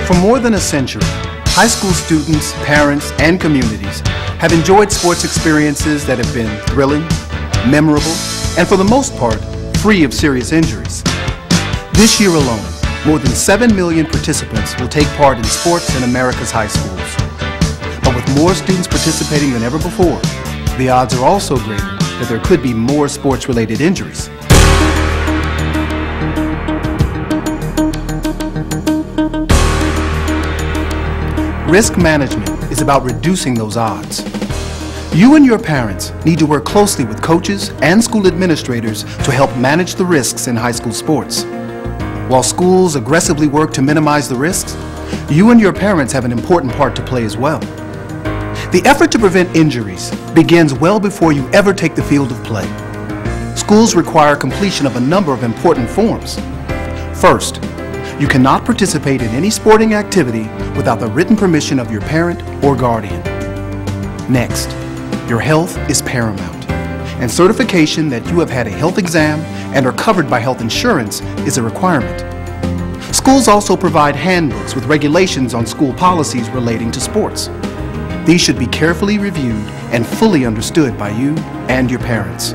For more than a century, high school students, parents, and communities have enjoyed sports experiences that have been thrilling, memorable, and for the most part, free of serious injuries. This year alone, more than 7 million participants will take part in sports in America's high schools. But with more students participating than ever before, the odds are also greater that there could be more sports-related injuries. Risk management is about reducing those odds. You and your parents need to work closely with coaches and school administrators to help manage the risks in high school sports. While schools aggressively work to minimize the risks, you and your parents have an important part to play as well. The effort to prevent injuries begins well before you ever take the field of play. Schools require completion of a number of important forms. First, you cannot participate in any sporting activity without the written permission of your parent or guardian. Next, your health is paramount, and certification that you have had a health exam and are covered by health insurance is a requirement. Schools also provide handbooks with regulations on school policies relating to sports. These should be carefully reviewed and fully understood by you and your parents.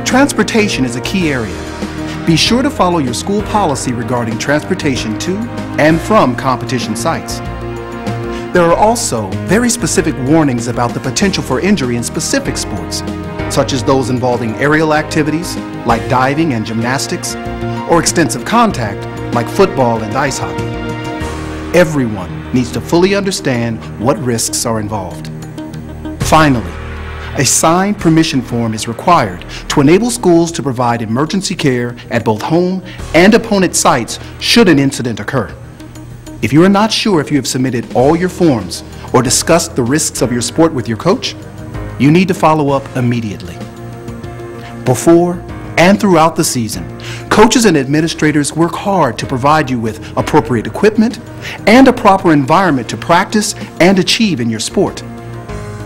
Transportation is a key area. Be sure to follow your school policy regarding transportation to and from competition sites. There are also very specific warnings about the potential for injury in specific sports, such as those involving aerial activities like diving and gymnastics, or extensive contact like football and ice hockey. Everyone needs to fully understand what risks are involved. Finally, a signed permission form is required to enable schools to provide emergency care at both home and opponent sites should an incident occur. If you are not sure if you have submitted all your forms or discussed the risks of your sport with your coach, you need to follow up immediately. Before and throughout the season, coaches and administrators work hard to provide you with appropriate equipment and a proper environment to practice and achieve in your sport.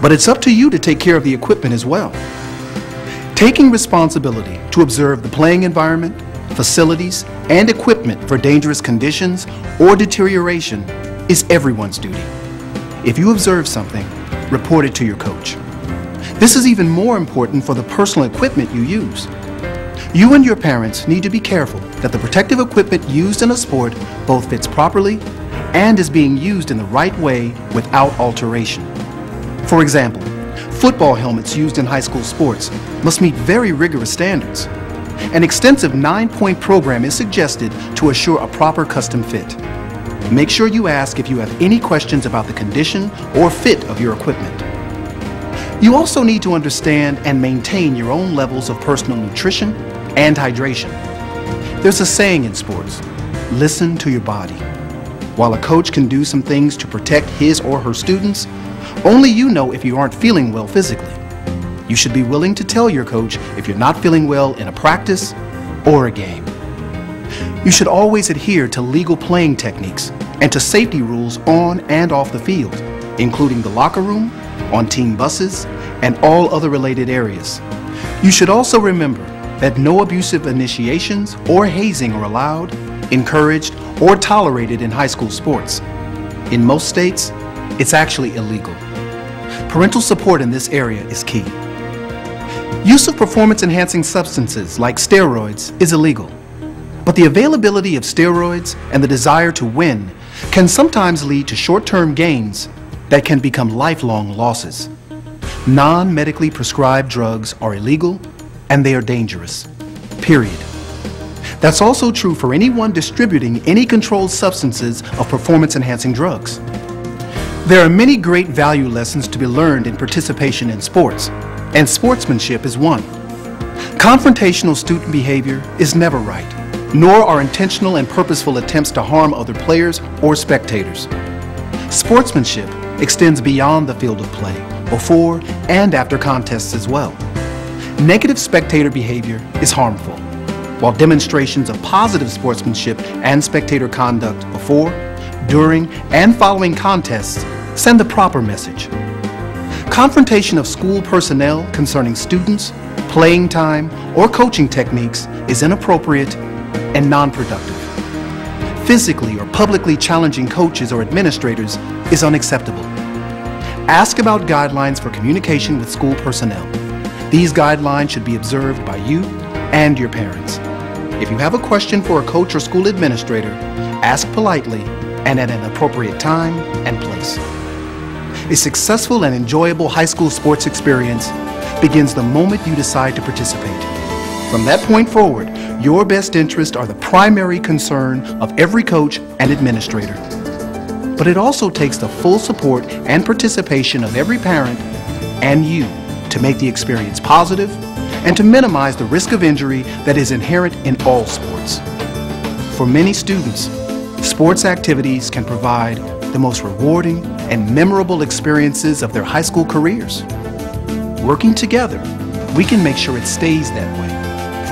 But it's up to you to take care of the equipment as well. Taking responsibility to observe the playing environment, facilities, and equipment for dangerous conditions or deterioration is everyone's duty. If you observe something, report it to your coach. This is even more important for the personal equipment you use. You and your parents need to be careful that the protective equipment used in a sport both fits properly and is being used in the right way without alteration. For example, football helmets used in high school sports must meet very rigorous standards. An extensive 9-point program is suggested to assure a proper custom fit. Make sure you ask if you have any questions about the condition or fit of your equipment. You also need to understand and maintain your own levels of personal nutrition and hydration. There's a saying in sports, listen to your body. While a coach can do some things to protect his or her students, only you know if you aren't feeling well physically. You should be willing to tell your coach if you're not feeling well in a practice or a game. You should always adhere to legal playing techniques and to safety rules on and off the field, including the locker room, on team buses, and all other related areas. You should also remember that no abusive initiations or hazing are allowed, encouraged, or tolerated in high school sports. In most states, it's actually illegal. Parental support in this area is key. Use of performance-enhancing substances like steroids is illegal, but the availability of steroids and the desire to win can sometimes lead to short-term gains that can become lifelong losses. Non-medically prescribed drugs are illegal and they are dangerous, period. That's also true for anyone distributing any controlled substances of performance-enhancing drugs. There are many great value lessons to be learned in participation in sports, and sportsmanship is one. Confrontational student behavior is never right, nor are intentional and purposeful attempts to harm other players or spectators. Sportsmanship extends beyond the field of play, before and after contests as well. Negative spectator behavior is harmful, while demonstrations of positive sportsmanship and spectator conduct before, during, and following contests send the proper message. Confrontation of school personnel concerning students, playing time, or coaching techniques is inappropriate and non-productive. physically or publicly challenging coaches or administrators is unacceptable. Ask about guidelines for communication with school personnel. These guidelines should be observed by you and your parents. If you have a question for a coach or school administrator, ask politely and at an appropriate time and place. A successful and enjoyable high school sports experience begins the moment you decide to participate. From that point forward, your best interests are the primary concern of every coach and administrator. But it also takes the full support and participation of every parent and you to make the experience positive and to minimize the risk of injury that is inherent in all sports. For many students, sports activities can provide the most rewarding and memorable experiences of their high school careers. Working together, we can make sure it stays that way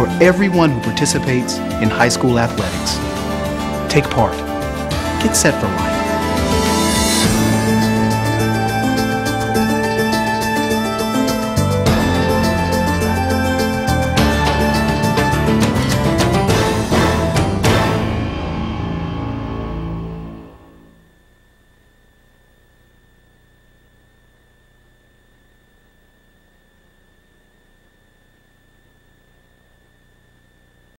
for everyone who participates in high school athletics. Take part. Get set for life.